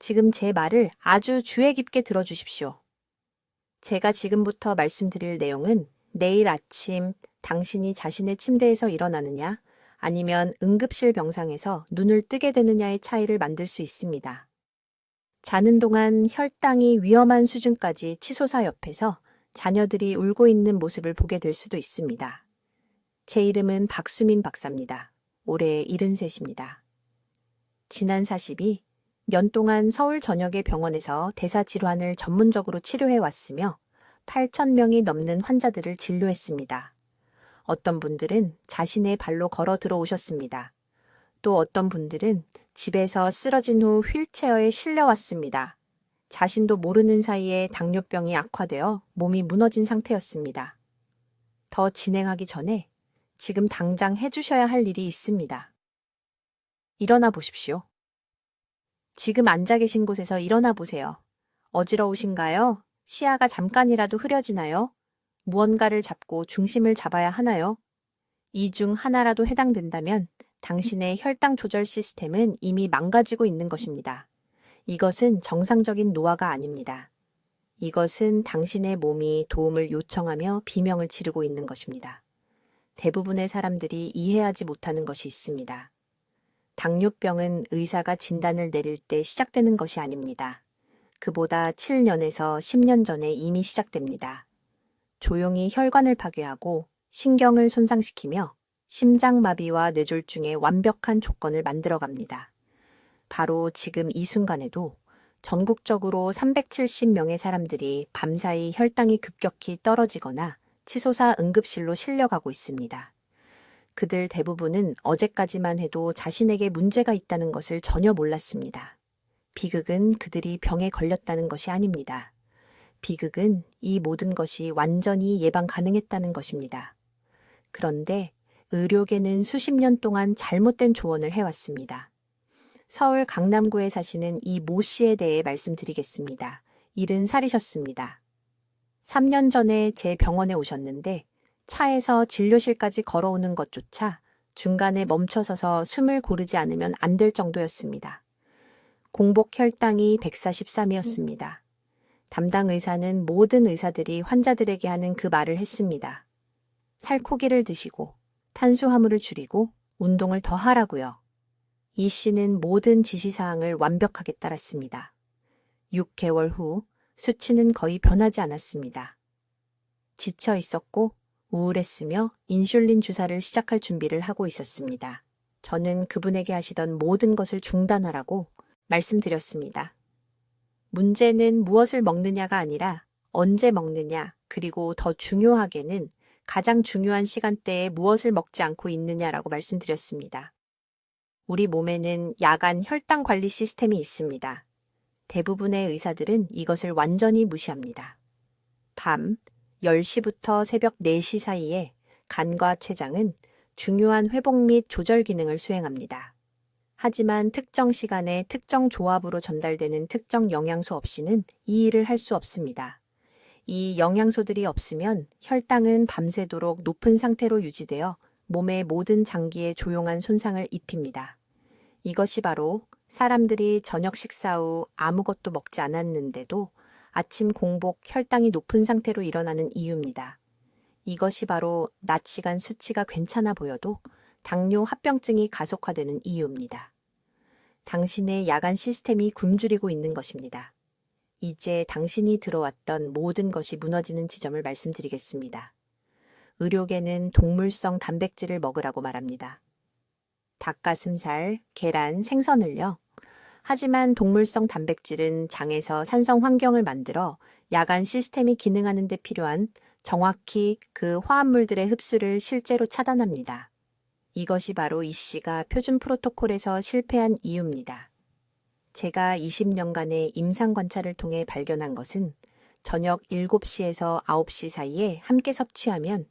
지금 제 말을 아주 주의 깊게 들어주십시오. 제가 지금부터 말씀드릴 내용은 내일 아침 당신이 자신의 침대에서 일어나느냐 아니면 응급실 병상에서 눈을 뜨게 되느냐의 차이를 만들 수 있습니다. 자는 동안 혈당이 위험한 수준까지 치솟아 옆에서 자녀들이 울고 있는 모습을 보게 될 수도 있습니다. 제 이름은 박수민 박사입니다. 올해 73입니다. 지난 42년 동안 서울 전역의 병원에서 대사질환을 전문적으로 치료해 왔으며 8,000명이 넘는 환자들을 진료했습니다. 어떤 분들은 자신의 발로 걸어 들어오셨습니다. 또 어떤 분들은 집에서 쓰러진 후 휠체어에 실려왔습니다. 자신도 모르는 사이에 당뇨병이 악화되어 몸이 무너진 상태였습니다. 더 진행하기 전에 지금 당장 해주셔야 할 일이 있습니다. 일어나 보십시오. 지금 앉아 계신 곳에서 일어나 보세요. 어지러우신가요? 시야가 잠깐이라도 흐려지나요? 무언가를 잡고 중심을 잡아야 하나요? 이 중 하나라도 해당된다면 당신의 혈당 조절 시스템은 이미 망가지고 있는 것입니다. 이것은 정상적인 노화가 아닙니다. 이것은 당신의 몸이 도움을 요청하며 비명을 지르고 있는 것입니다. 대부분의 사람들이 이해하지 못하는 것이 있습니다. 당뇨병은 의사가 진단을 내릴 때 시작되는 것이 아닙니다. 그보다 7년에서 10년 전에 이미 시작됩니다. 조용히 혈관을 파괴하고 신경을 손상시키며 심장마비와 뇌졸중의 완벽한 조건을 만들어갑니다. 바로 지금 이 순간에도 전국적으로 370명의 사람들이 밤사이 혈당이 급격히 떨어지거나 치솟아 응급실로 실려가고 있습니다. 그들 대부분은 어제까지만 해도 자신에게 문제가 있다는 것을 전혀 몰랐습니다. 비극은 그들이 병에 걸렸다는 것이 아닙니다. 비극은 이 모든 것이 완전히 예방 가능했다는 것입니다. 그런데 의료계는 수십 년 동안 잘못된 조언을 해왔습니다. 서울 강남구에 사시는 이 모 씨에 대해 말씀드리겠습니다. 70살이셨습니다. 3년 전에 제 병원에 오셨는데 차에서 진료실까지 걸어오는 것조차 중간에 멈춰서서 숨을 고르지 않으면 안 될 정도였습니다. 공복 혈당이 143이었습니다. 담당 의사는 모든 의사들이 환자들에게 하는 그 말을 했습니다. 살코기를 드시고 탄수화물을 줄이고 운동을 더 하라고요. 이 씨는 모든 지시사항을 완벽하게 따랐습니다. 6개월 후 수치는 거의 변하지 않았습니다. 지쳐 있었고 우울했으며 인슐린 주사를 시작할 준비를 하고 있었습니다. 저는 그분에게 하시던 모든 것을 중단하라고 말씀드렸습니다. 문제는 무엇을 먹느냐가 아니라 언제 먹느냐, 그리고 더 중요하게는 가장 중요한 시간대에 무엇을 먹지 않고 있느냐라고 말씀드렸습니다. 우리 몸에는 야간 혈당 관리 시스템이 있습니다. 대부분의 의사들은 이것을 완전히 무시합니다. 밤 10시부터 새벽 4시 사이에 간과 췌장은 중요한 회복 및 조절 기능을 수행합니다. 하지만 특정 시간에 특정 조합으로 전달되는 특정 영양소 없이는 이 일을 할 수 없습니다. 이 영양소들이 없으면 혈당은 밤새도록 높은 상태로 유지되어 몸의 모든 장기에 조용한 손상을 입힙니다. 이것이 바로 사람들이 저녁 식사 후 아무것도 먹지 않았는데도 아침 공복 혈당이 높은 상태로 일어나는 이유입니다. 이것이 바로 낮 시간 수치가 괜찮아 보여도 당뇨 합병증이 가속화되는 이유입니다. 당신의 야간 시스템이 굶주리고 있는 것입니다. 이제 당신이 들어왔던 모든 것이 무너지는 지점을 말씀드리겠습니다. 의료계는 동물성 단백질을 먹으라고 말합니다. 닭가슴살, 계란, 생선을요. 하지만 동물성 단백질은 장에서 산성 환경을 만들어 야간 시스템이 기능하는 데 필요한 정확히 그 화합물들의 흡수를 실제로 차단합니다. 이것이 바로 이 씨가 표준 프로토콜에서 실패한 이유입니다. 제가 20년간의 임상 관찰을 통해 발견한 것은 저녁 7시에서 9시 사이에 함께 섭취하면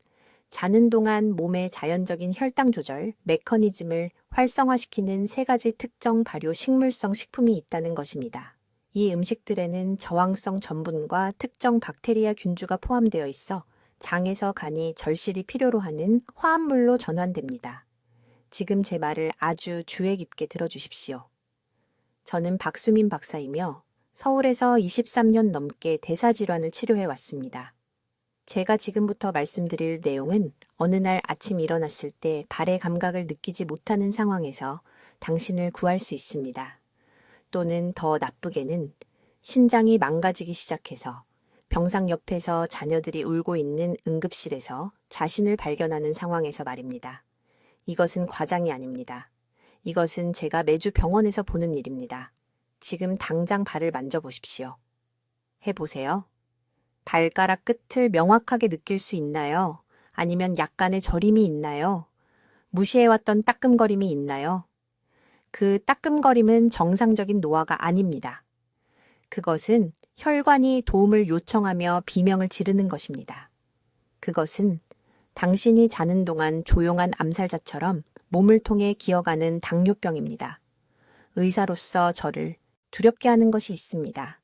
자는 동안 몸의 자연적인 혈당 조절 메커니즘을 활성화시키는 3가지 특정 발효 식물성 식품이 있다는 것입니다. 이 음식들에는 저항성 전분과 특정 박테리아 균주가 포함되어 있어 장에서 간이 절실히 필요로 하는 화합물로 전환됩니다. 지금 제 말을 아주 주의 깊게 들어주십시오. 저는 박수민 박사이며 서울에서 23년 넘게 대사질환을 치료해 왔습니다. 제가 지금부터 말씀드릴 내용은 어느 날 아침 일어났을 때 발의 감각을 느끼지 못하는 상황에서 당신을 구할 수 있습니다. 또는 더 나쁘게는 신장이 망가지기 시작해서 병상 옆에서 자녀들이 울고 있는 응급실에서 자신을 발견하는 상황에서 말입니다. 이것은 과장이 아닙니다. 이것은 제가 매주 병원에서 보는 일입니다. 지금 당장 발을 만져보십시오. 해보세요. 발가락 끝을 명확하게 느낄 수 있나요? 아니면 약간의 저림이 있나요? 무시해왔던 따끔거림이 있나요? 그 따끔거림은 정상적인 노화가 아닙니다. 그것은 혈관이 도움을 요청하며 비명을 지르는 것입니다. 그것은 당신이 자는 동안 조용한 암살자처럼 몸을 통해 기어가는 당뇨병입니다. 의사로서 저를 두렵게 하는 것이 있습니다.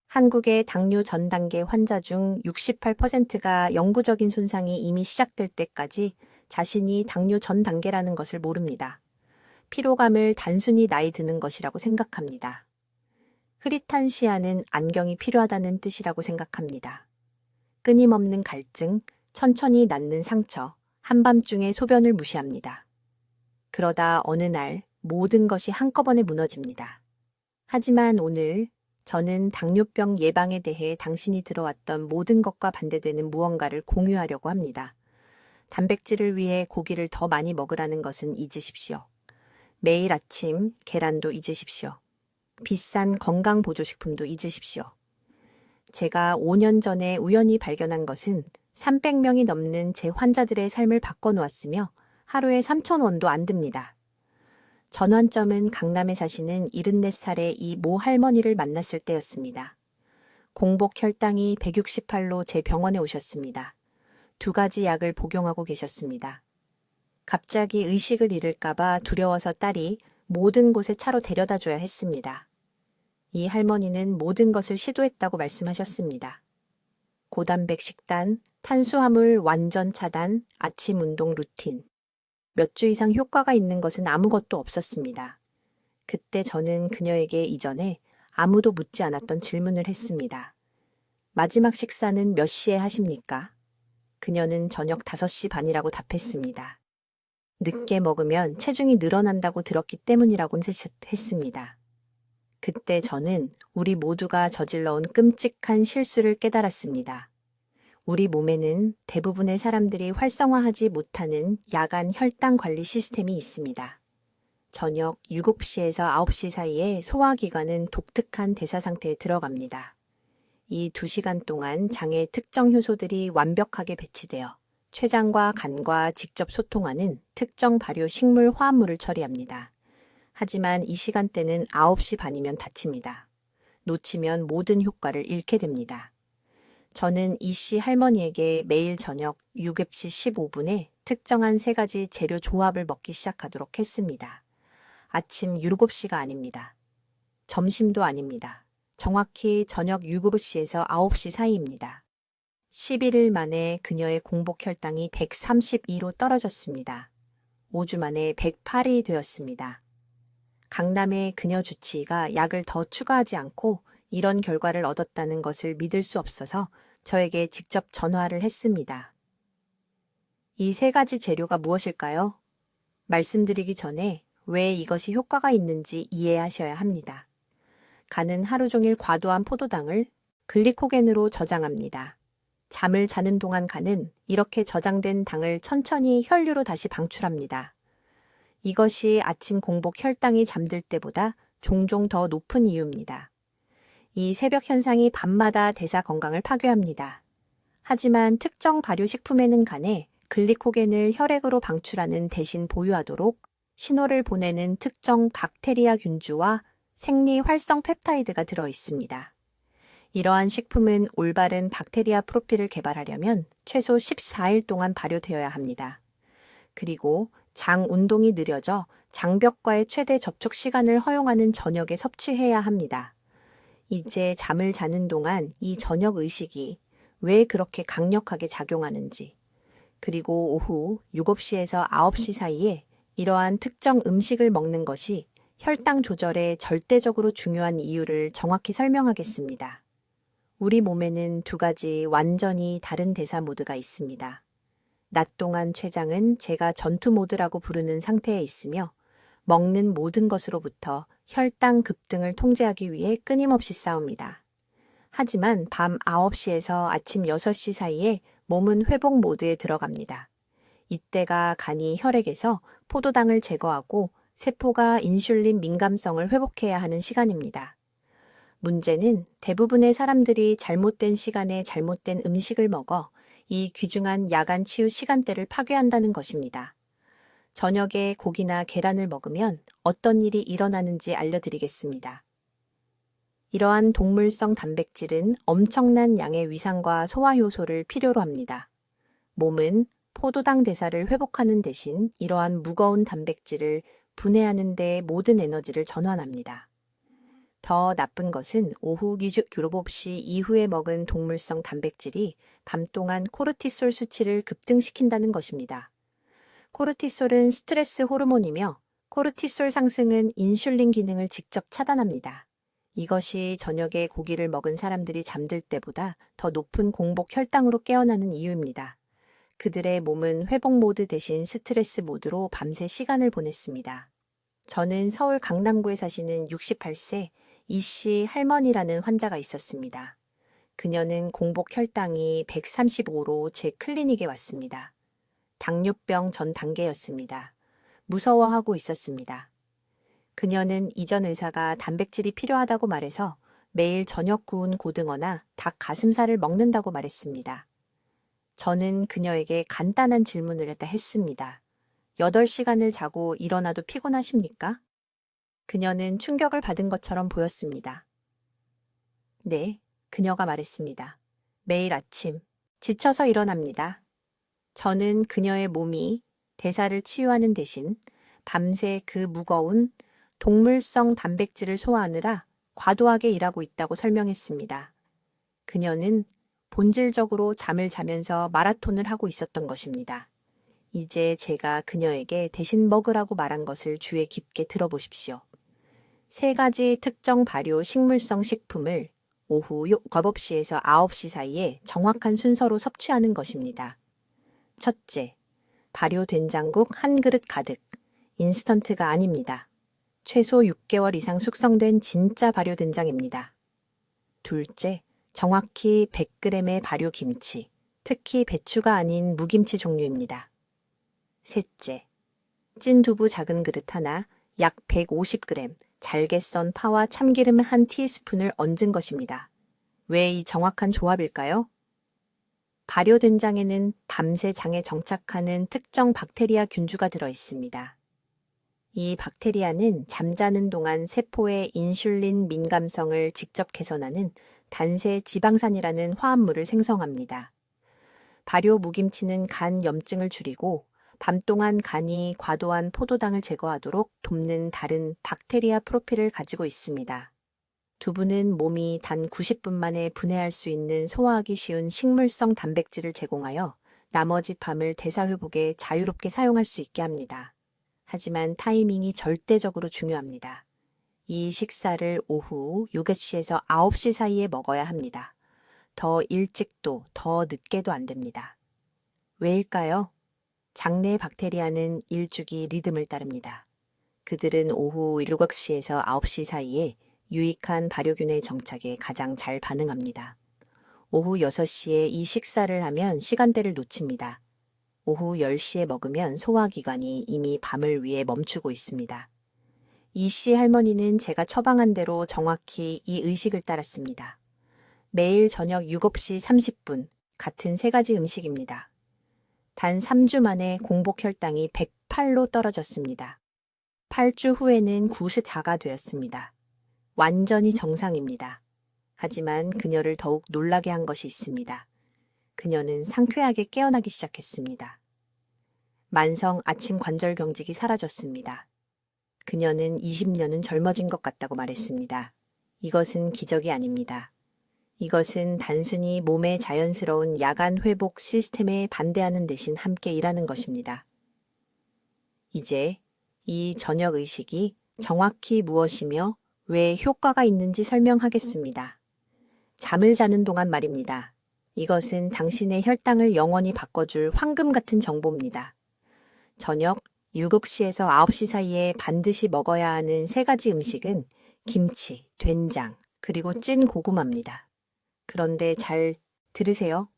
한국의 당뇨 전 단계 환자 중 68%가 영구적인 손상이 이미 시작될 때까지 자신이 당뇨 전 단계라는 것을 모릅니다. 피로감을 단순히 나이 드는 것이라고 생각합니다. 흐릿한 시야는 안경이 필요하다는 뜻이라고 생각합니다. 끊임없는 갈증, 천천히 낫는 상처, 한밤중에 소변을 무시합니다. 그러다 어느 날 모든 것이 한꺼번에 무너집니다. 하지만 오늘 저는 당뇨병 예방에 대해 당신이 들어왔던 모든 것과 반대되는 무언가를 공유하려고 합니다. 단백질을 위해 고기를 더 많이 먹으라는 것은 잊으십시오. 매일 아침 계란도 잊으십시오. 비싼 건강보조식품도 잊으십시오. 제가 5년 전에 우연히 발견한 것은 300명이 넘는 제 환자들의 삶을 바꿔놓았으며 하루에 3,000원도 안 듭니다. 전환점은 강남에 사시는 74살의 이 모 할머니를 만났을 때였습니다. 공복 혈당이 168로 제 병원에 오셨습니다. 2가지 약을 복용하고 계셨습니다. 갑자기 의식을 잃을까봐 두려워서 딸이 모든 곳에 차로 데려다 줘야 했습니다. 이 할머니는 모든 것을 시도했다고 말씀하셨습니다. 고단백 식단, 탄수화물 완전 차단, 아침 운동 루틴. 몇 주 이상 효과가 있는 것은 아무것도 없었습니다. 그때 저는 그녀에게 이전에 아무도 묻지 않았던 질문을 했습니다. 마지막 식사는 몇 시에 하십니까? 그녀는 저녁 5시 반이라고 답했습니다. 늦게 먹으면 체중이 늘어난다고 들었기 때문이라고 했습니다. 그때 저는 우리 모두가 저질러온 끔찍한 실수를 깨달았습니다. 우리 몸에는 대부분의 사람들이 활성화하지 못하는 야간 혈당 관리 시스템이 있습니다. 저녁 7시에서 9시 사이에 소화기관은 독특한 대사 상태에 들어갑니다. 이 2시간 동안 장의 특정 효소들이 완벽하게 배치되어 췌장과 간과 직접 소통하는 특정 발효 식물 화합물을 처리합니다. 하지만 이 시간대는 9시 반이면 닫힙니다. 놓치면 모든 효과를 잃게 됩니다. 저는 이씨 할머니에게 매일 저녁 7시 15분에 특정한 3가지 재료 조합을 먹기 시작하도록 했습니다. 아침 7시가 아닙니다. 점심도 아닙니다. 정확히 저녁 7시에서 9시 사이입니다. 11일 만에 그녀의 공복 혈당이 132로 떨어졌습니다. 5주 만에 108이 되었습니다. 강남의 그녀 주치의가 약을 더 추가하지 않고 이런 결과를 얻었다는 것을 믿을 수 없어서 저에게 직접 전화를 했습니다. 이 3가지 재료가 무엇일까요? 말씀드리기 전에 왜 이것이 효과가 있는지 이해하셔야 합니다. 간은 하루 종일 과도한 포도당을 글리코겐으로 저장합니다. 잠을 자는 동안 간은 이렇게 저장된 당을 천천히 혈류로 다시 방출합니다. 이것이 아침 공복 혈당이 잠들 때보다 종종 더 높은 이유입니다. 이 새벽 현상이 밤마다 대사 건강을 파괴합니다. 하지만 특정 발효식품에는 간에 글리코겐을 혈액으로 방출하는 대신 보유하도록 신호를 보내는 특정 박테리아 균주와 생리 활성 펩타이드가 들어 있습니다. 이러한 식품은 올바른 박테리아 프로필을 개발하려면 최소 14일 동안 발효되어야 합니다. 그리고 장 운동이 느려져 장벽과의 최대 접촉 시간을 허용하는 저녁에 섭취해야 합니다. 이제 잠을 자는 동안 이 저녁 의식이 왜 그렇게 강력하게 작용하는지, 그리고 오후 7시에서 9시 사이에 이러한 특정 음식을 먹는 것이 혈당 조절에 절대적으로 중요한 이유를 정확히 설명하겠습니다. 우리 몸에는 두 가지 완전히 다른 대사 모드가 있습니다. 낮 동안 췌장은 제가 전투 모드라고 부르는 상태에 있으며 먹는 모든 것으로부터 혈당 급등을 통제하기 위해 끊임없이 싸웁니다. 하지만 밤 9시에서 아침 6시 사이에 몸은 회복 모드에 들어갑니다. 이때가 간이 혈액에서 포도당을 제거하고 세포가 인슐린 민감성을 회복해야 하는 시간입니다. 문제는 대부분의 사람들이 잘못된 시간에 잘못된 음식을 먹어 이 귀중한 야간 치유 시간대를 파괴한다는 것입니다. 저녁에 고기나 계란을 먹으면 어떤 일이 일어나는지 알려드리겠습니다. 이러한 동물성 단백질은 엄청난 양의 위산과 소화효소를 필요로 합니다. 몸은 포도당 대사를 회복하는 대신 이러한 무거운 단백질을 분해하는 데 모든 에너지를 전환합니다. 더 나쁜 것은 오후 교복 없이 이후에 먹은 동물성 단백질이 밤 동안 코르티솔 수치를 급등시킨다는 것입니다. 코르티솔은 스트레스 호르몬이며 코르티솔 상승은 인슐린 기능을 직접 차단합니다. 이것이 저녁에 고기를 먹은 사람들이 잠들 때보다 더 높은 공복 혈당으로 깨어나는 이유입니다. 그들의 몸은 회복 모드 대신 스트레스 모드로 밤새 시간을 보냈습니다. 저는 서울 강남구에 사시는 68세 이씨 할머니라는 환자가 있었습니다. 그녀는 공복 혈당이 135로 제 클리닉에 왔습니다. 당뇨병 전 단계였습니다. 무서워하고 있었습니다. 그녀는 이전 의사가 단백질이 필요하다고 말해서 매일 저녁 구운 고등어나 닭 가슴살을 먹는다고 말했습니다. 저는 그녀에게 간단한 질문을 했습니다. 8시간을 자고 일어나도 피곤하십니까? 그녀는 충격을 받은 것처럼 보였습니다. 네, 그녀가 말했습니다. 매일 아침 지쳐서 일어납니다. 저는 그녀의 몸이 대사를 치유하는 대신 밤새 그 무거운 동물성 단백질을 소화하느라 과도하게 일하고 있다고 설명했습니다. 그녀는 본질적으로 잠을 자면서 마라톤을 하고 있었던 것입니다. 이제 제가 그녀에게 대신 먹으라고 말한 것을 주의 깊게 들어보십시오. 3가지 특정 발효 식물성 식품을 오후 7시에서 9시 사이에 정확한 순서로 섭취하는 것입니다. 첫째, 발효 된장국 1그릇 가득, 인스턴트가 아닙니다. 최소 6개월 이상 숙성된 진짜 발효 된장입니다. 둘째, 정확히 100g의 발효 김치, 특히 배추가 아닌 무김치 종류입니다. 셋째, 찐 두부 작은 그릇 하나, 약 150g, 잘게 썬 파와 참기름 1티스푼을 얹은 것입니다. 왜 이 정확한 조합일까요? 발효 된장에는 밤새 장에 정착하는 특정 박테리아 균주가 들어 있습니다. 이 박테리아는 잠자는 동안 세포의 인슐린 민감성을 직접 개선하는 단세 지방산이라는 화합물을 생성합니다. 발효 무김치는 간 염증을 줄이고 밤 동안 간이 과도한 포도당을 제거하도록 돕는 다른 박테리아 프로필을 가지고 있습니다. 두부는 몸이 단 90분 만에 분해할 수 있는 소화하기 쉬운 식물성 단백질을 제공하여 나머지 밤을 대사 회복에 자유롭게 사용할 수 있게 합니다. 하지만 타이밍이 절대적으로 중요합니다. 이 식사를 오후 6시에서 9시 사이에 먹어야 합니다. 더 일찍도 더 늦게도 안 됩니다. 왜일까요? 장내 박테리아는 일주기 리듬을 따릅니다. 그들은 오후 7시에서 9시 사이에 유익한 발효균의 정착에 가장 잘 반응합니다. 오후 6시에 이 식사를 하면 시간대를 놓칩니다. 오후 10시에 먹으면 소화기관이 이미 밤을 위해 멈추고 있습니다. 이씨 할머니는 제가 처방한 대로 정확히 이 의식을 따랐습니다. 매일 저녁 7시 30분, 같은 3가지 음식입니다. 단 3주 만에 공복 혈당이 108로 떨어졌습니다. 8주 후에는 94가 되었습니다. 완전히 정상입니다. 하지만 그녀를 더욱 놀라게 한 것이 있습니다. 그녀는 상쾌하게 깨어나기 시작했습니다. 만성 아침 관절 경직이 사라졌습니다. 그녀는 20년은 젊어진 것 같다고 말했습니다. 이것은 기적이 아닙니다. 이것은 단순히 몸의 자연스러운 야간 회복 시스템에 반대하는 대신 함께 일하는 것입니다. 이제 이 저녁 의식이 정확히 무엇이며 왜 효과가 있는지 설명하겠습니다. 잠을 자는 동안 말입니다. 이것은 당신의 혈당을 영원히 바꿔줄 황금 같은 정보입니다. 저녁 7시에서 9시 사이에 반드시 먹어야 하는 3가지 음식은 김치, 된장, 그리고 찐 고구마입니다. 그런데 잘 들으세요.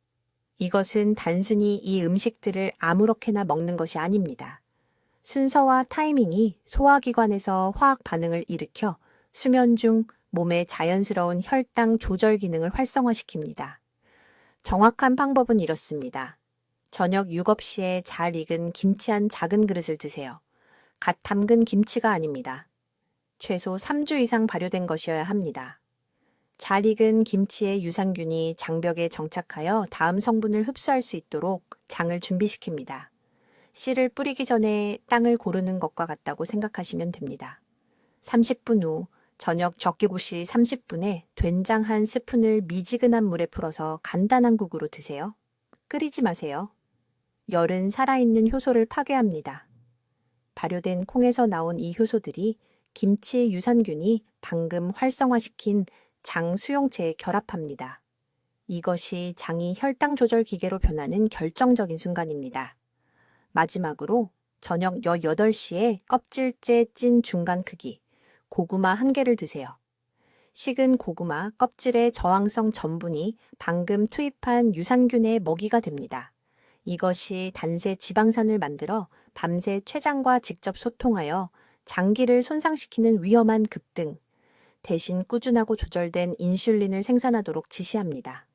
이것은 단순히 이 음식들을 아무렇게나 먹는 것이 아닙니다. 순서와 타이밍이 소화기관에서 화학 반응을 일으켜 수면 중 몸의 자연스러운 혈당 조절 기능을 활성화시킵니다. 정확한 방법은 이렇습니다. 저녁 7시에 잘 익은 김치 한 작은 그릇을 드세요. 갓 담근 김치가 아닙니다. 최소 3주 이상 발효된 것이어야 합니다. 잘 익은 김치의 유산균이 장벽에 정착하여 다음 성분을 흡수할 수 있도록 장을 준비시킵니다. 씨를 뿌리기 전에 땅을 고르는 것과 같다고 생각하시면 됩니다. 30분 후 저녁 적기고시 30분에 된장 한 스푼을 미지근한 물에 풀어서 간단한 국으로 드세요. 끓이지 마세요. 열은 살아있는 효소를 파괴합니다. 발효된 콩에서 나온 이 효소들이 김치 유산균이 방금 활성화시킨 장 수용체에 결합합니다. 이것이 장이 혈당 조절 기계로 변하는 결정적인 순간입니다. 마지막으로 저녁 18시에 껍질째 찐 중간 크기, 고구마 1개를 드세요. 식은 고구마 껍질의 저항성 전분이 방금 투입한 유산균의 먹이가 됩니다. 이것이 단세 지방산을 만들어 밤새 췌장과 직접 소통하여 장기를 손상시키는 위험한 급등, 대신 꾸준하고 조절된 인슐린을 생산하도록 지시합니다.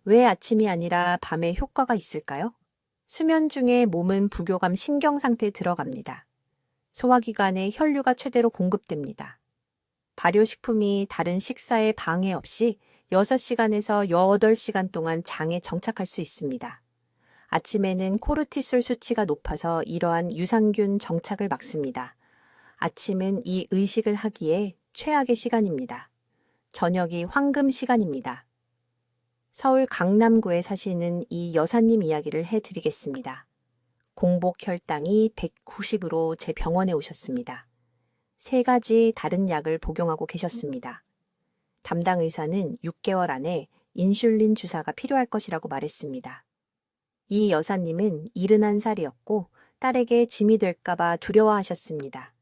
왜 아침이 아니라 밤에 효과가 있을까요? 수면 중에 몸은 부교감 신경 상태에 들어갑니다. 소화기관에 혈류가 최대로 공급됩니다. 발효식품이 다른 식사에 방해 없이 6시간에서 8시간 동안 장에 정착할 수 있습니다. 아침에는 코르티솔 수치가 높아서 이러한 유산균 정착을 막습니다. 아침은 이 의식을 하기에 최악의 시간입니다. 저녁이 황금 시간입니다. 서울 강남구에 사시는 이 여사님 이야기를 해드리겠습니다. 공복 혈당이 190으로 제 병원에 오셨습니다. 3가지 다른 약을 복용하고 계셨습니다. 담당 의사는 6개월 안에 인슐린 주사가 필요할 것이라고 말했습니다. 이 여사님은 71살이었고 딸에게 짐이 될까봐 두려워하셨습니다.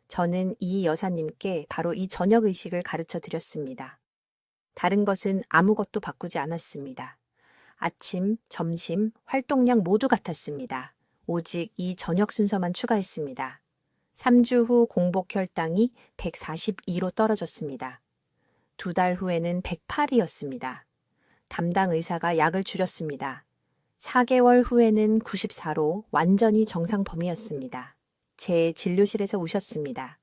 저는 이 여사님께 바로 이 저녁 의식을 가르쳐 드렸습니다. 다른 것은 아무것도 바꾸지 않았습니다. 아침, 점심, 활동량 모두 같았습니다. 오직 이 저녁 순서만 추가했습니다. 3주 후 공복 혈당이 142로 떨어졌습니다. 2달 후에는 108이었습니다. 담당 의사가 약을 줄였습니다. 4개월 후에는 94로 완전히 정상 범위였습니다. 제 진료실에서 우셨습니다.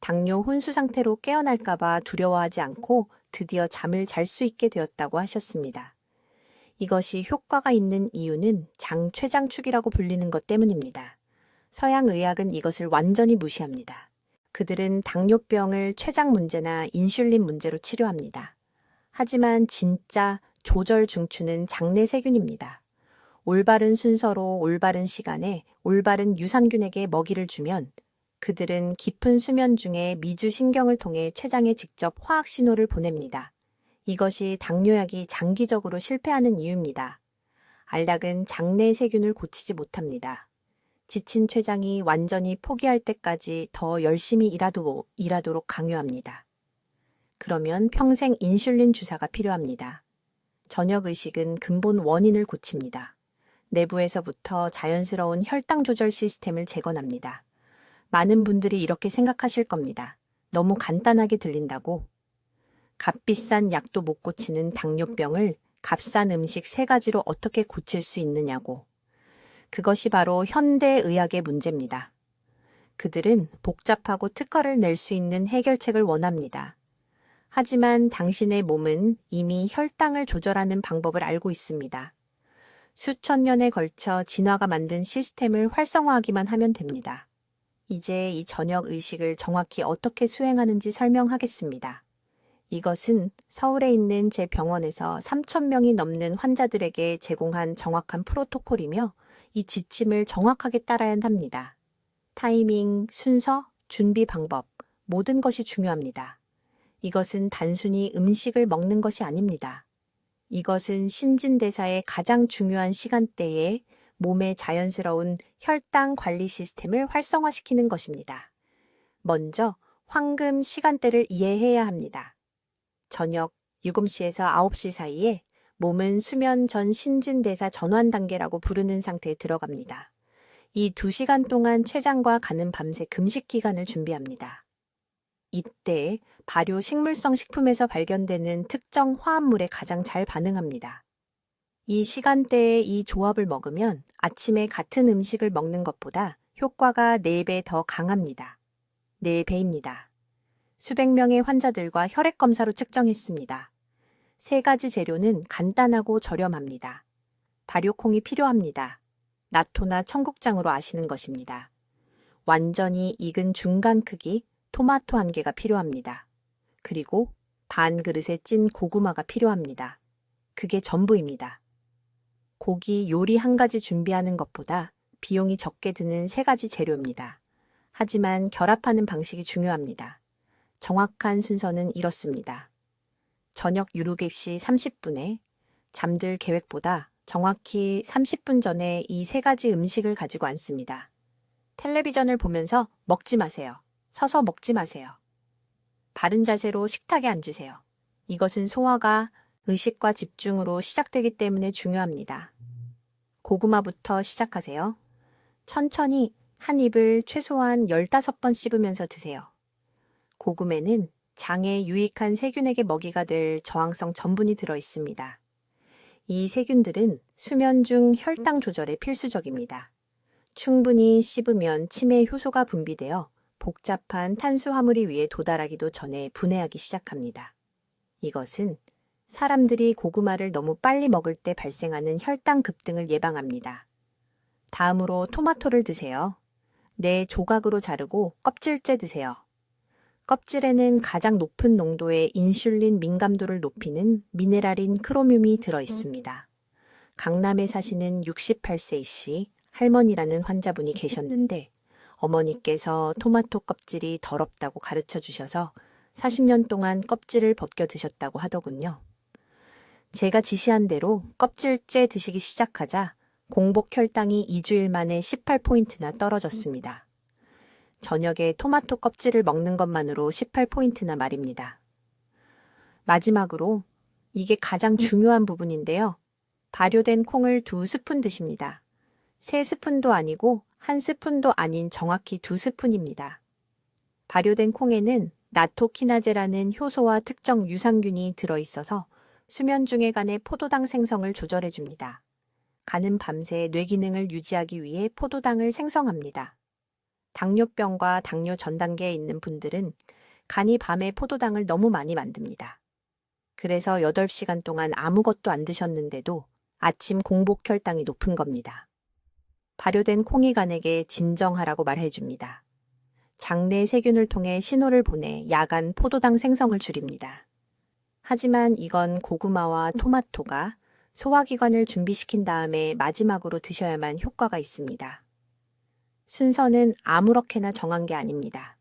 당뇨 혼수 상태로 깨어날까봐 두려워하지 않고 드디어 잠을 잘 수 있게 되었다고 하셨습니다. 이것이 효과가 있는 이유는 장췌장축이라고 불리는 것 때문입니다. 서양 의학은 이것을 완전히 무시합니다. 그들은 당뇨병을 췌장 문제나 인슐린 문제로 치료합니다. 하지만 진짜 조절 중추는 장내 세균입니다. 올바른 순서로 올바른 시간에 올바른 유산균에게 먹이를 주면 그들은 깊은 수면 중에 미주신경을 통해 췌장에 직접 화학 신호를 보냅니다. 이것이 당뇨약이 장기적으로 실패하는 이유입니다. 알약은 장내 세균을 고치지 못합니다. 지친 췌장이 완전히 포기할 때까지 더 열심히 일하도록 강요합니다. 그러면 평생 인슐린 주사가 필요합니다. 저녁 의식은 근본 원인을 고칩니다. 내부에서부터 자연스러운 혈당 조절 시스템을 재건합니다. 많은 분들이 이렇게 생각하실 겁니다. 너무 간단하게 들린다고. 값비싼 약도 못 고치는 당뇨병을 값싼 음식 3가지로 어떻게 고칠 수 있느냐고. 그것이 바로 현대의학의 문제입니다. 그들은 복잡하고 특허를 낼 수 있는 해결책을 원합니다. 하지만 당신의 몸은 이미 혈당을 조절하는 방법을 알고 있습니다. 수천 년에 걸쳐 진화가 만든 시스템을 활성화하기만 하면 됩니다. 이제 이 저녁 의식을 정확히 어떻게 수행하는지 설명하겠습니다. 이것은 서울에 있는 제 병원에서 3,000명이 넘는 환자들에게 제공한 정확한 프로토콜이며 이 지침을 정확하게 따라야 합니다. 타이밍, 순서, 준비 방법, 모든 것이 중요합니다. 이것은 단순히 음식을 먹는 것이 아닙니다. 이것은 신진대사의 가장 중요한 시간대에 몸의 자연스러운 혈당 관리 시스템을 활성화시키는 것입니다. 먼저 황금 시간대를 이해해야 합니다. 저녁 7시에서 9시 사이에 몸은 수면 전 신진대사 전환 단계라고 부르는 상태에 들어갑니다. 이 2시간 동안 췌장과 간은 밤새 금식 기간을 준비합니다. 이때 발효 식물성 식품에서 발견되는 특정 화합물에 가장 잘 반응합니다. 이 시간대에 이 조합을 먹으면 아침에 같은 음식을 먹는 것보다 효과가 4배 더 강합니다. 4배입니다. 수백 명의 환자들과 혈액 검사로 측정했습니다. 3가지 재료는 간단하고 저렴합니다. 발효콩이 필요합니다. 나토나 청국장으로 아시는 것입니다. 완전히 익은 중간 크기 토마토 1개가 필요합니다. 그리고 반 그릇에 찐 고구마가 필요합니다. 그게 전부입니다. 고기 요리 1가지 준비하는 것보다 비용이 적게 드는 3가지 재료입니다. 하지만 결합하는 방식이 중요합니다. 정확한 순서는 이렇습니다. 저녁 유르객시 30분에 잠들 계획보다 정확히 30분 전에 이 3가지 음식을 가지고 앉습니다. 텔레비전을 보면서 먹지 마세요. 서서 먹지 마세요. 바른 자세로 식탁에 앉으세요. 이것은 소화가 의식과 집중으로 시작되기 때문에 중요합니다. 고구마부터 시작하세요. 천천히 한 입을 최소한 15번 씹으면서 드세요. 고구마는 장에 유익한 세균에게 먹이가 될 저항성 전분이 들어 있습니다. 이 세균들은 수면 중 혈당 조절에 필수적입니다. 충분히 씹으면 치매 효소가 분비되어 복잡한 탄수화물이 위에 도달하기도 전에 분해하기 시작합니다. 이것은 사람들이 고구마를 너무 빨리 먹을 때 발생하는 혈당 급등을 예방합니다. 다음으로 토마토를 드세요. 네 조각으로 자르고 껍질째 드세요. 껍질에는 가장 높은 농도의 인슐린 민감도를 높이는 미네랄인 크로뮴이 들어 있습니다. 강남에 사시는 68세이씨 할머니라는 환자분이 계셨는데 어머니께서 토마토 껍질이 더럽다고 가르쳐 주셔서 40년 동안 껍질을 벗겨 드셨다고 하더군요. 제가 지시한 대로 껍질째 드시기 시작하자 공복 혈당이 2주일 만에 18포인트나 떨어졌습니다. 저녁에 토마토 껍질을 먹는 것만으로 18포인트나 말입니다. 마지막으로 이게 가장 중요한 부분인데요. 발효된 콩을 2스푼 드십니다. 3스푼도 아니고 1스푼도 아닌 정확히 2스푼입니다. 발효된 콩에는 나토키나제라는 효소와 특정 유산균이 들어있어서 수면 중의 간의 포도당 생성을 조절해줍니다. 간은 밤새 뇌 기능을 유지하기 위해 포도당을 생성합니다. 당뇨병과 당뇨 전 단계에 있는 분들은 간이 밤에 포도당을 너무 많이 만듭니다. 그래서 8시간 동안 아무것도 안 드셨는데도 아침 공복 혈당이 높은 겁니다. 발효된 콩이 간에게 진정하라고 말해줍니다. 장내 세균을 통해 신호를 보내 야간 포도당 생성을 줄입니다. 하지만 이건 고구마와 토마토가 소화기관을 준비시킨 다음에 마지막으로 드셔야만 효과가 있습니다. 순서는 아무렇게나 정한 게 아닙니다.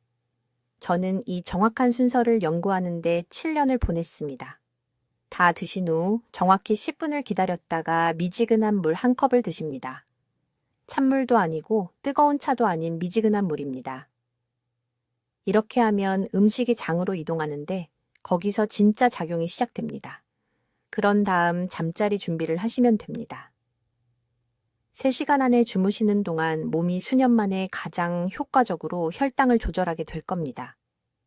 저는 이 정확한 순서를 연구하는 데 7년을 보냈습니다. 다 드신 후 정확히 10분을 기다렸다가 미지근한 물 1컵을 드십니다. 찬물도 아니고 뜨거운 차도 아닌 미지근한 물입니다. 이렇게 하면 음식이 장으로 이동하는데 거기서 진짜 작용이 시작됩니다. 그런 다음 잠자리 준비를 하시면 됩니다. 3시간 안에 주무시는 동안 몸이 수년 만에 가장 효과적으로 혈당을 조절하게 될 겁니다.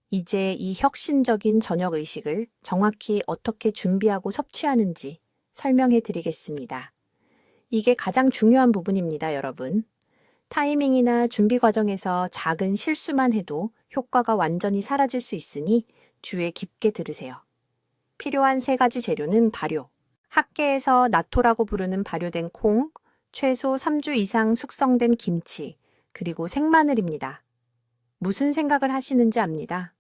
이제 이 혁신적인 저녁 의식을 정확히 어떻게 준비하고 섭취하는지 설명해 드리겠습니다. 이게 가장 중요한 부분입니다, 여러분. 타이밍이나 준비 과정에서 작은 실수만 해도 효과가 완전히 사라질 수 있으니 주의 깊게 들으세요. 필요한 3가지 재료는 발효, 학계에서 나토라고 부르는 발효된 콩, 최소 3주 이상 숙성된 김치, 그리고 생마늘입니다. 무슨 생각을 하시는지 압니다.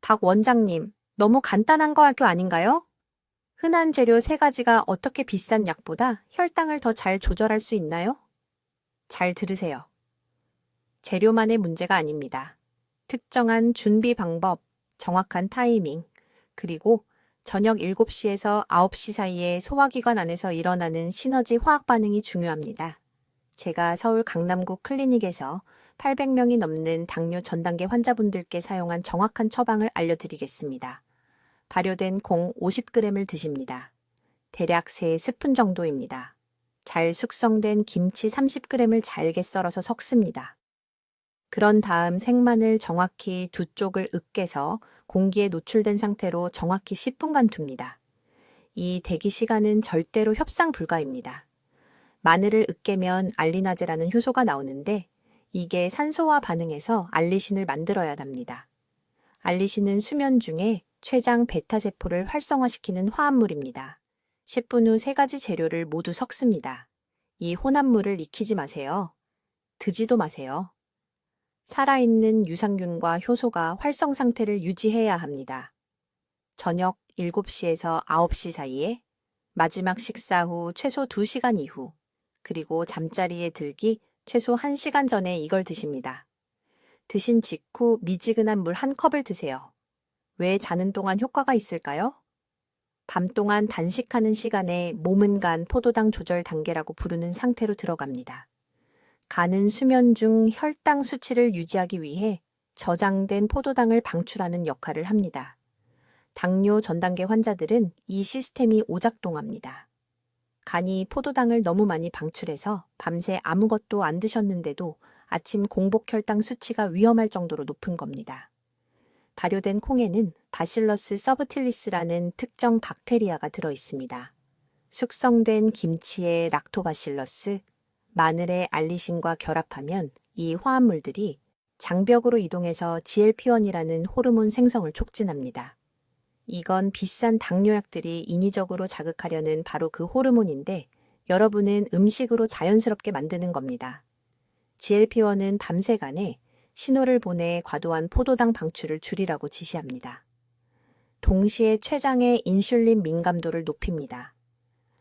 박 원장님, 너무 간단한 거 아닌가요? 흔한 재료 3가지가 어떻게 비싼 약보다 혈당을 더 잘 조절할 수 있나요? 잘 들으세요. 재료만의 문제가 아닙니다. 특정한 준비 방법, 정확한 타이밍, 그리고 저녁 7시에서 9시 사이에 소화기관 안에서 일어나는 시너지 화학 반응이 중요합니다. 제가 서울 강남구 클리닉에서 800명이 넘는 당뇨 전단계 환자분들께 사용한 정확한 처방을 알려드리겠습니다. 발효된 콩 50g을 드십니다. 대략 3스푼 정도입니다. 잘 숙성된 김치 30g을 잘게 썰어서 섞습니다. 그런 다음 생마늘 정확히 두 쪽을 으깨서 공기에 노출된 상태로 정확히 10분간 둡니다. 이 대기 시간은 절대로 협상 불가입니다. 마늘을 으깨면 알리나제라는 효소가 나오는데 이게 산소와 반응해서 알리신을 만들어야 합니다. 알리신은 수면 중에 췌장 베타세포를 활성화시키는 화합물입니다. 10분 후 3가지 재료를 모두 섞습니다. 이 혼합물을 익히지 마세요. 드지도 마세요. 살아있는 유산균과 효소가 활성 상태를 유지해야 합니다. 저녁 7시에서 9시 사이에, 마지막 식사 후 최소 2시간 이후, 그리고 잠자리에 들기 최소 1시간 전에 이걸 드십니다. 드신 직후 미지근한 물 1컵을 드세요. 왜 자는 동안 효과가 있을까요? 밤 동안 단식하는 시간에 몸은 간 포도당 조절 단계라고 부르는 상태로 들어갑니다. 간은 수면 중 혈당 수치를 유지하기 위해 저장된 포도당을 방출하는 역할을 합니다. 당뇨 전단계 환자들은 이 시스템이 오작동합니다. 간이 포도당을 너무 많이 방출해서 밤새 아무것도 안 드셨는데도 아침 공복 혈당 수치가 위험할 정도로 높은 겁니다. 발효된 콩에는 바실러스 서브틸리스라는 특정 박테리아가 들어 있습니다. 숙성된 김치의 락토바실러스, 마늘의 알리신과 결합하면 이 화합물들이 장벽으로 이동해서 GLP-1이라는 호르몬 생성을 촉진합니다. 이건 비싼 당뇨약들이 인위적으로 자극하려는 바로 그 호르몬인데 여러분은 음식으로 자연스럽게 만드는 겁니다. GLP-1은 밤새간에 신호를 보내 과도한 포도당 방출을 줄이라고 지시합니다. 동시에 췌장의 인슐린 민감도를 높입니다.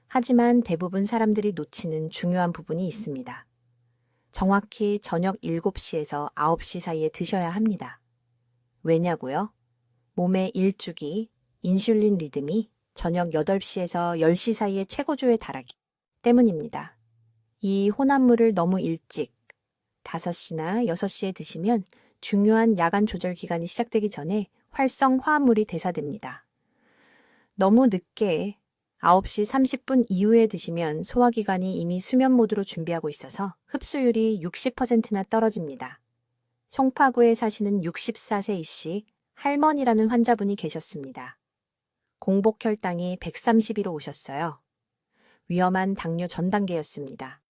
하지만 대부분 사람들이 놓치는 중요한 부분이 있습니다. 정확히 저녁 7시에서 9시 사이에 드셔야 합니다. 왜냐고요? 몸의 일주기, 인슐린 리듬이 저녁 8시에서 10시 사이에 최고조에 달하기 때문입니다. 이 혼합물을 너무 일찍 5시나 6시에 드시면 중요한 야간 조절 기간이 시작되기 전에 활성 화합물이 대사됩니다. 너무 늦게 9시 30분 이후에 드시면 소화기관이 이미 수면 모드로 준비하고 있어서 흡수율이 60%나 떨어집니다. 송파구에 사시는 64세 이씨 할머니라는 환자분이 계셨습니다. 공복 혈당이 130으로 오셨어요. 위험한 당뇨 전 단계였습니다.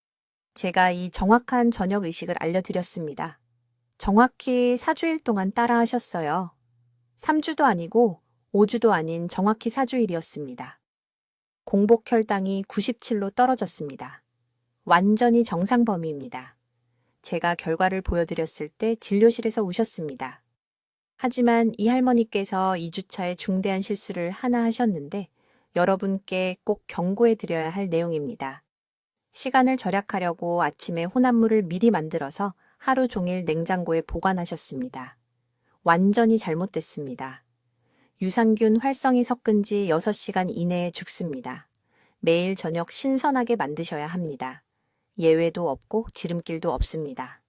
제가 이 정확한 저녁 의식을 알려드렸습니다. 정확히 4주일 동안 따라 하셨어요. 3주도 아니고 5주도 아닌 정확히 4주일이었습니다. 공복 혈당이 97로 떨어졌습니다. 완전히 정상 범위입니다. 제가 결과를 보여드렸을 때 진료실에서 우셨습니다. 하지만 이 할머니께서 2주차에 중대한 실수를 하나 하셨는데 여러분께 꼭 경고해 드려야 할 내용입니다. 시간을 절약하려고 아침에 혼합물을 미리 만들어서 하루 종일 냉장고에 보관하셨습니다. 완전히 잘못됐습니다. 유산균 활성이 섞은 지 6시간 이내에 죽습니다. 매일 저녁 신선하게 만드셔야 합니다. 예외도 없고 지름길도 없습니다.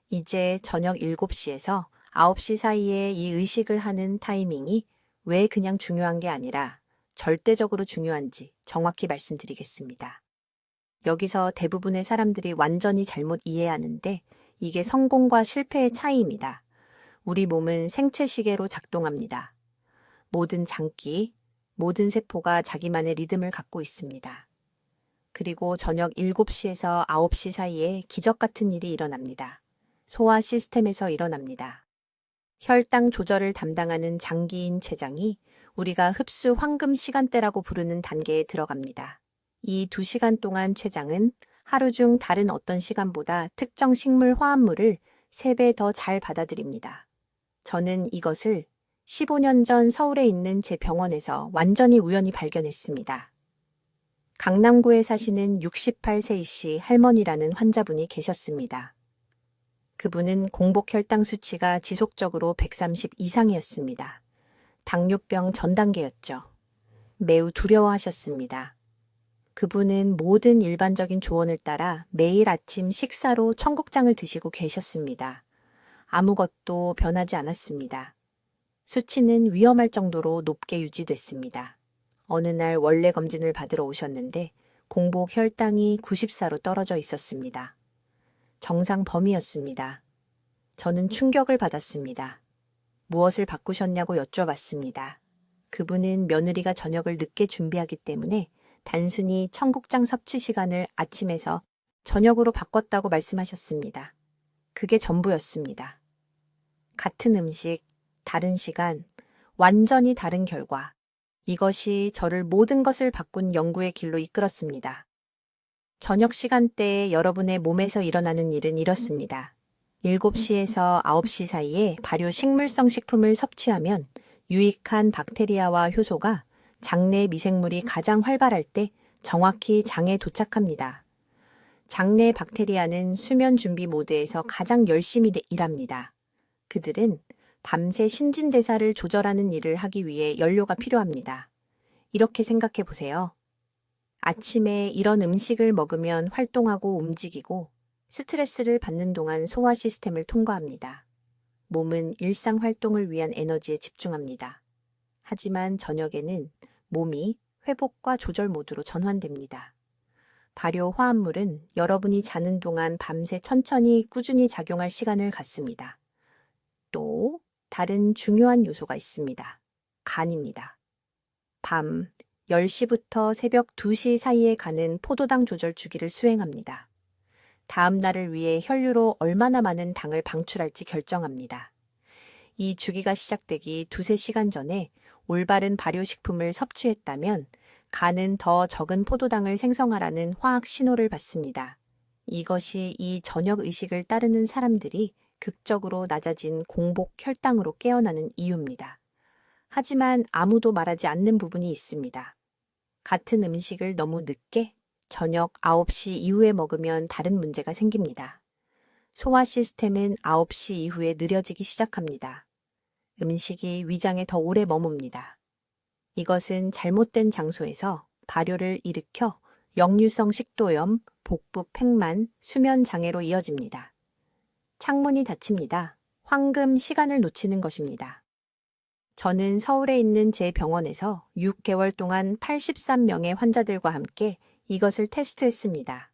이제 저녁 7시에서 9시 사이에 이 의식을 하는 타이밍이 왜 그냥 중요한 게 아니라 절대적으로 중요한지 정확히 말씀드리겠습니다. 여기서 대부분의 사람들이 완전히 잘못 이해하는데 이게 성공과 실패의 차이입니다. 우리 몸은 생체 시계로 작동합니다. 모든 장기, 모든 세포가 자기만의 리듬을 갖고 있습니다. 그리고 저녁 7시에서 9시 사이에 기적 같은 일이 일어납니다. 소화 시스템에서 일어납니다. 혈당 조절을 담당하는 장기인 췌장이 우리가 흡수 황금 시간대라고 부르는 단계에 들어갑니다. 이 2시간 동안 췌장은 하루 중 다른 어떤 시간보다 특정 식물 화합물을 3배 더 잘 받아들입니다. 저는 이것을 15년 전 서울에 있는 제 병원에서 완전히 우연히 발견했습니다. 강남구에 사시는 68세 이씨 할머니라는 환자분이 계셨습니다. 그분은 공복 혈당 수치가 지속적으로 130 이상이었습니다. 당뇨병 전 단계였죠. 매우 두려워하셨습니다. 그분은 모든 일반적인 조언을 따라 매일 아침 식사로 청국장을 드시고 계셨습니다. 아무것도 변하지 않았습니다. 수치는 위험할 정도로 높게 유지됐습니다. 어느 날 원래 검진을 받으러 오셨는데 공복 혈당이 94로 떨어져 있었습니다. 정상 범위였습니다. 저는 충격을 받았습니다. 무엇을 바꾸셨냐고 여쭤봤습니다. 그분은 며느리가 저녁을 늦게 준비하기 때문에 단순히 청국장 섭취 시간을 아침에서 저녁으로 바꿨다고 말씀하셨습니다. 그게 전부였습니다. 같은 음식, 다른 시간, 완전히 다른 결과. 이것이 저를 모든 것을 바꾼 연구의 길로 이끌었습니다. 저녁 시간대에 여러분의 몸에서 일어나는 일은 이렇습니다. 7시에서 9시 사이에 발효 식물성 식품을 섭취하면 유익한 박테리아와 효소가 장내 미생물이 가장 활발할 때 정확히 장에 도착합니다. 장내 박테리아는 수면 준비 모드에서 가장 열심히 일합니다. 그들은 밤새 신진대사를 조절하는 일을 하기 위해 연료가 필요합니다. 이렇게 생각해 보세요. 아침에 이런 음식을 먹으면 활동하고 움직이고 스트레스를 받는 동안 소화 시스템을 통과합니다. 몸은 일상 활동을 위한 에너지에 집중합니다. 하지만 저녁에는 몸이 회복과 조절 모드로 전환됩니다. 발효 화합물은 여러분이 자는 동안 밤새 천천히 꾸준히 작용할 시간을 갖습니다. 또 다른 중요한 요소가 있습니다. 간입니다. 밤 10시부터 새벽 2시 사이에 간은 포도당 조절 주기를 수행합니다. 다음 날을 위해 혈류로 얼마나 많은 당을 방출할지 결정합니다. 이 주기가 시작되기 2~3시간 전에 올바른 발효식품을 섭취했다면 간은 더 적은 포도당을 생성하라는 화학 신호를 받습니다. 이것이 이 저녁 의식을 따르는 사람들이 극적으로 낮아진 공복 혈당으로 깨어나는 이유입니다. 하지만 아무도 말하지 않는 부분이 있습니다. 같은 음식을 너무 늦게 저녁 9시 이후에 먹으면 다른 문제가 생깁니다. 소화 시스템은 9시 이후에 느려지기 시작합니다. 음식이 위장에 더 오래 머뭅니다. 이것은 잘못된 장소에서 발효를 일으켜 역류성 식도염, 복부 팽만, 수면 장애로 이어집니다. 창문이 닫힙니다. 황금 시간을 놓치는 것입니다. 저는 서울에 있는 제 병원에서 6개월 동안 83명의 환자들과 함께 이것을 테스트했습니다.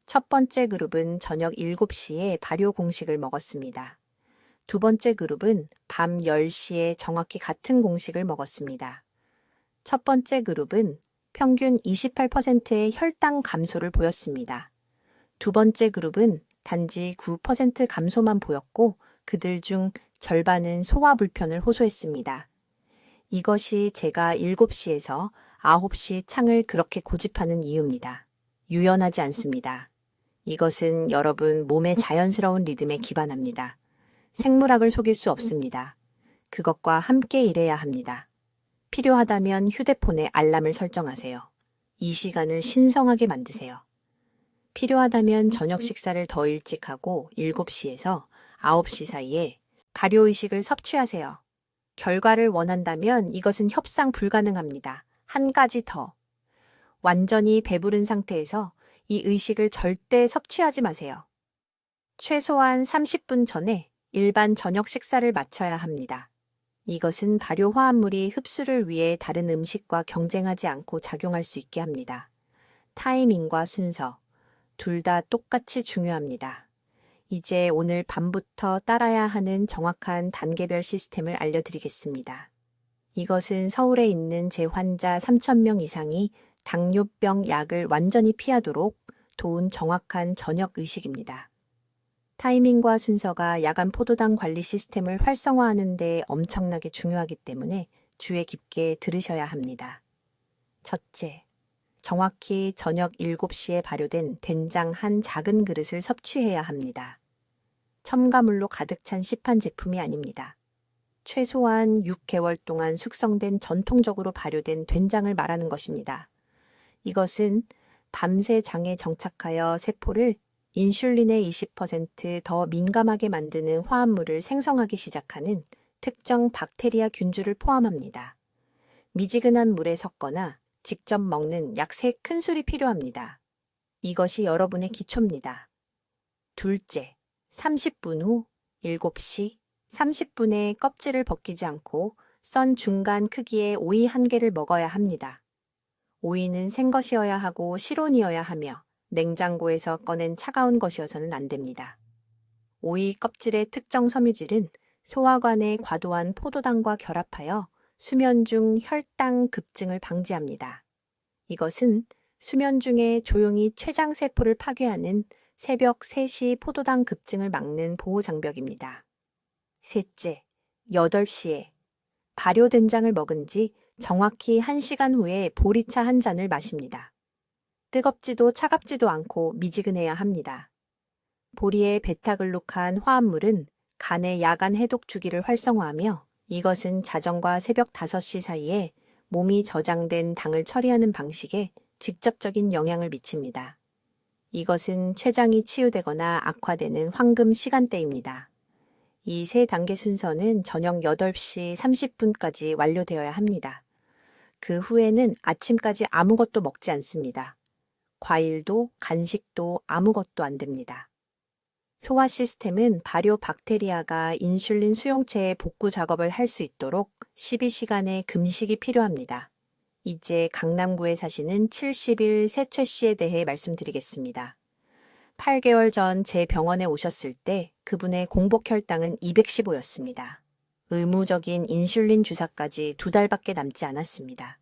첫 번째 그룹은 저녁 7시에 발효 공식을 먹었습니다. 두 번째 그룹은 밤 10시에 정확히 같은 공식을 먹었습니다. 첫 번째 그룹은 평균 28%의 혈당 감소를 보였습니다. 두 번째 그룹은 단지 9% 감소만 보였고 그들 중 절반은 소화 불편을 호소했습니다. 이것이 제가 7시에서 9시 창을 그렇게 고집하는 이유입니다. 유연하지 않습니다. 이것은 여러분 몸의 자연스러운 리듬에 기반합니다. 생물학을 속일 수 없습니다. 그것과 함께 일해야 합니다. 필요하다면 휴대폰에 알람을 설정하세요. 이 시간을 신성하게 만드세요. 필요하다면 저녁 식사를 더 일찍 하고 7시에서 9시 사이에 발효의식을 섭취하세요. 결과를 원한다면 이것은 협상 불가능합니다. 한 가지 더. 완전히 배부른 상태에서 이 의식을 절대 섭취하지 마세요. 최소한 30분 전에 일반 저녁 식사를 마쳐야 합니다. 이것은 발효 화합물이 흡수를 위해 다른 음식과 경쟁하지 않고 작용할 수 있게 합니다. 타이밍과 순서, 둘 다 똑같이 중요합니다. 이제 오늘 밤부터 따라야 하는 정확한 단계별 시스템을 알려드리겠습니다. 이것은 서울에 있는 제 환자 3,000명 이상이 당뇨병 약을 완전히 피하도록 도운 정확한 저녁 의식입니다. 타이밍과 순서가 야간 포도당 관리 시스템을 활성화하는 데 엄청나게 중요하기 때문에 주의 깊게 들으셔야 합니다. 첫째, 정확히 저녁 7시에 발효된 된장 한 작은 그릇을 섭취해야 합니다. 첨가물로 가득 찬 시판 제품이 아닙니다. 최소한 6개월 동안 숙성된 전통적으로 발효된 된장을 말하는 것입니다. 이것은 밤새 장에 정착하여 세포를 인슐린의 20%더 민감하게 만드는 화합물을 생성하기 시작하는 특정 박테리아 균주를 포함합니다. 미지근한 물에 섞거나 직접 먹는 약 3큰술이 필요합니다. 이것이 여러분의 기초입니다. 둘째, 30분 후 7시 30분에 껍질을 벗기지 않고 썬 중간 크기의 오이 1개를 먹어야 합니다. 오이는 생것이어야 하고 실온이어야 하며 냉장고에서 꺼낸 차가운 것이어서는 안 됩니다. 오이 껍질의 특정 섬유질은 소화관의 과도한 포도당과 결합하여 수면 중 혈당 급증을 방지합니다. 이것은 수면 중에 조용히 췌장세포를 파괴하는 새벽 3시 포도당 급증을 막는 보호장벽입니다. 셋째, 8시에 발효된장을 먹은 지 정확히 1시간 후에 보리차 한 잔을 마십니다. 뜨겁지도 차갑지도 않고 미지근해야 합니다. 보리의 베타글루칸 화합물은 간의 야간 해독 주기를 활성화하며 이것은 자정과 새벽 5시 사이에 몸이 저장된 당을 처리하는 방식에 직접적인 영향을 미칩니다. 이것은 췌장이 치유되거나 악화되는 황금 시간대입니다. 이 3단계 순서는 저녁 8시 30분까지 완료되어야 합니다. 그 후에는 아침까지 아무것도 먹지 않습니다. 과일도 간식도 아무것도 안 됩니다. 소화 시스템은 발효 박테리아가 인슐린 수용체의 복구 작업을 할 수 있도록 12시간의 금식이 필요합니다. 이제 강남구에 사시는 70일 세최 씨에 대해 말씀드리겠습니다. 8개월 전 제 병원에 오셨을 때 그분의 공복 혈당은 215였습니다. 의무적인 인슐린 주사까지 2달밖에 남지 않았습니다.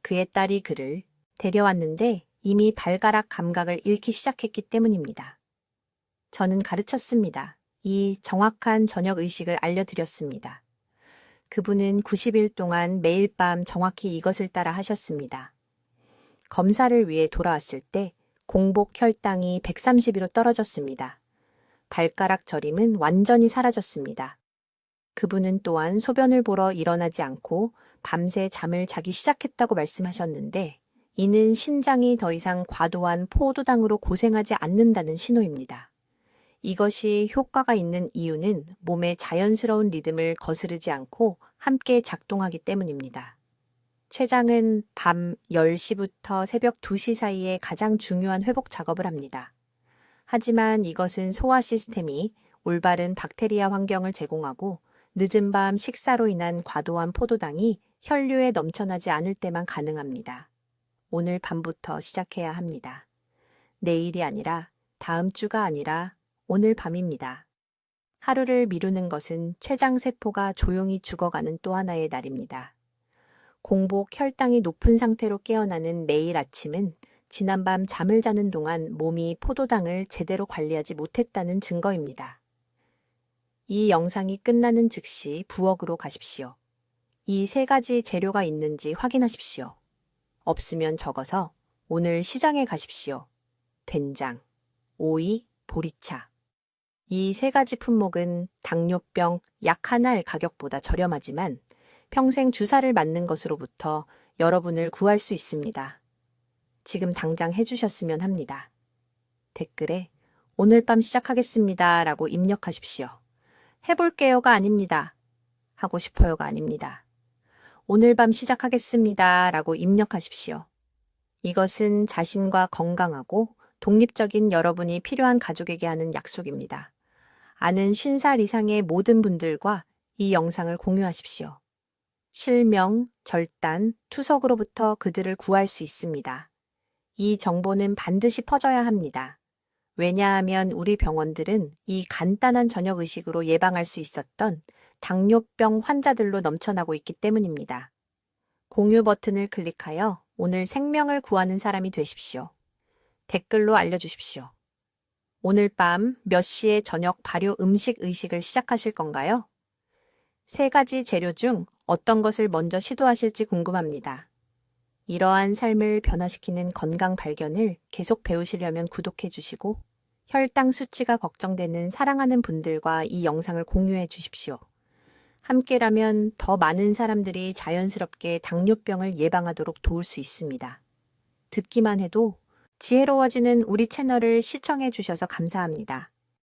그의 딸이 그를 데려왔는데 이미 발가락 감각을 잃기 시작했기 때문입니다. 저는 가르쳤습니다. 이 정확한 저녁 의식을 알려드렸습니다. 그분은 90일 동안 매일 밤 정확히 이것을 따라 하셨습니다. 검사를 위해 돌아왔을 때 공복 혈당이 130으로 떨어졌습니다. 발가락 저림은 완전히 사라졌습니다. 그분은 또한 소변을 보러 일어나지 않고 밤새 잠을 자기 시작했다고 말씀하셨는데 이는 신장이 더 이상 과도한 포도당으로 고생하지 않는다는 신호입니다. 이것이 효과가 있는 이유는 몸의 자연스러운 리듬을 거스르지 않고 함께 작동하기 때문입니다. 췌장은 밤 10시부터 새벽 2시 사이에 가장 중요한 회복 작업을 합니다. 하지만 이것은 소화 시스템이 올바른 박테리아 환경을 제공하고 늦은 밤 식사로 인한 과도한 포도당이 혈류에 넘쳐나지 않을 때만 가능합니다. 오늘 밤부터 시작해야 합니다. 내일이 아니라 다음 주가 아니라 오늘 밤입니다. 하루를 미루는 것은 췌장세포가 조용히 죽어가는 또 하나의 날입니다. 공복 혈당이 높은 상태로 깨어나는 매일 아침은 지난밤 잠을 자는 동안 몸이 포도당을 제대로 관리하지 못했다는 증거입니다. 이 영상이 끝나는 즉시 부엌으로 가십시오. 이 3가지 재료가 있는지 확인하십시오. 없으면 적어서 오늘 시장에 가십시오. 된장, 오이, 보리차. 이 3가지 품목은 당뇨병 약 한 알 가격보다 저렴하지만 평생 주사를 맞는 것으로부터 여러분을 구할 수 있습니다. 지금 당장 해주셨으면 합니다. 댓글에 오늘 밤 시작하겠습니다 라고 입력하십시오. 해볼게요가 아닙니다. 하고 싶어요가 아닙니다. 오늘 밤 시작하겠습니다 라고 입력하십시오. 이것은 자신과 건강하고 독립적인 여러분이 필요한 가족에게 하는 약속입니다. 아는 50살 이상의 모든 분들과 이 영상을 공유하십시오. 실명, 절단, 투석으로부터 그들을 구할 수 있습니다. 이 정보는 반드시 퍼져야 합니다. 왜냐하면 우리 병원들은 이 간단한 저녁 의식으로 예방할 수 있었던 당뇨병 환자들로 넘쳐나고 있기 때문입니다. 공유 버튼을 클릭하여 오늘 생명을 구하는 사람이 되십시오. 댓글로 알려주십시오. 오늘 밤 몇 시에 저녁 발효 음식 의식을 시작하실 건가요? 3가지 재료 중 어떤 것을 먼저 시도하실지 궁금합니다. 이러한 삶을 변화시키는 건강 발견을 계속 배우시려면 구독해 주시고 혈당 수치가 걱정되는 사랑하는 분들과 이 영상을 공유해 주십시오. 함께라면 더 많은 사람들이 자연스럽게 당뇨병을 예방하도록 도울 수 있습니다. 듣기만 해도 지혜로워지는 우리 채널을 시청해 주셔서 감사합니다.